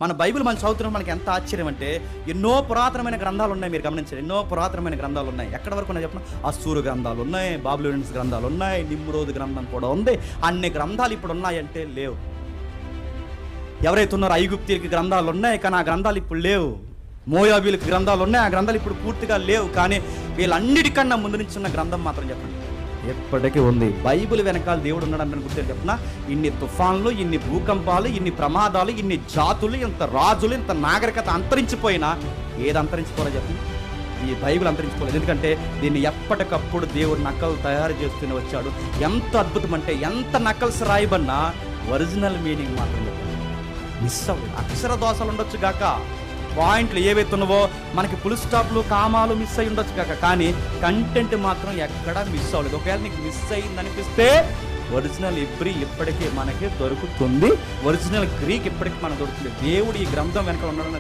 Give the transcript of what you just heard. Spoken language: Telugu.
మన బైబిల్ మనం చదువుతున్న మనకి ఎంత ఆశ్చర్యం అంటే ఎన్నో పురాతనమైన గ్రంథాలు ఉన్నాయి. మీరు గమనించండి, ఎన్నో పురాతనమైన గ్రంథాలు ఉన్నాయి. ఎక్కడి వరకు ఉన్నాయి చెప్పిన, అస్సూరు గ్రంథాలు ఉన్నాయి, బాబిలోనియన్స్ గ్రంథాలు ఉన్నాయి, నిమ్రోదు గ్రంథం కూడా ఉంది. అన్ని గ్రంథాలు ఇప్పుడు ఉన్నాయంటే లేవు. ఎవరైతే ఉన్నారో ఐగుప్తీయులకి గ్రంథాలు ఉన్నాయి, కానీ ఆ గ్రంథాలు ఇప్పుడు లేవు. మోయాబీలకి గ్రంథాలు ఉన్నాయి, ఆ గ్రంథాలు ఇప్పుడు పూర్తిగా లేవు. కానీ వీళ్ళన్నిటికన్నా ముందు నుంచి ఉన్న గ్రంథం మాత్రం చెప్పండి ఎప్పటికీ ఉంది. బైబిల్ వెనకాల దేవుడు ఉన్నాడని గుర్తు చెప్తున్నా. ఇన్ని తుఫాన్లు, ఇన్ని భూకంపాలు, ఇన్ని ప్రమాదాలు, ఇన్ని జాతులు, ఇంత రాజులు, ఇంత నాగరికత అంతరించిపోయినా ఏది అంతరించిపోలేదు చెప్పండి, ఈ బైబిల్ అంతరించుకోలేదు. ఎందుకంటే దీన్ని ఎప్పటికప్పుడు దేవుడు నకలు తయారు చేస్తూనే వచ్చాడు. ఎంత అద్భుతం అంటే, ఎంత నకల్స్ రాయబడినా ఒరిజినల్ మీనింగ్ మాత్రం మిస్ అవ్వలేదు. అక్షర దోషాలు ఉండొచ్చు గాక, పాయింట్లు ఏవైతే ఉన్నావో మనకి ఫుల్ స్టాప్లు కామాలు మిస్ అయ్యి ఉండొచ్చు కాక, కానీ కంటెంట్ మాత్రం ఎక్కడా మిస్ అవ్వలేదు. ఒకవేళ నీకు మిస్ అయ్యింది అనిపిస్తే ఒరిజినల్ హెబ్రీ ఇప్పటికీ మనకి దొరుకుతుంది, ఒరిజినల్ గ్రీక్ ఇప్పటికీ మనకు దొరుకుతుంది. దేవుడు ఈ గ్రంథం వెనక ఉన్నాడని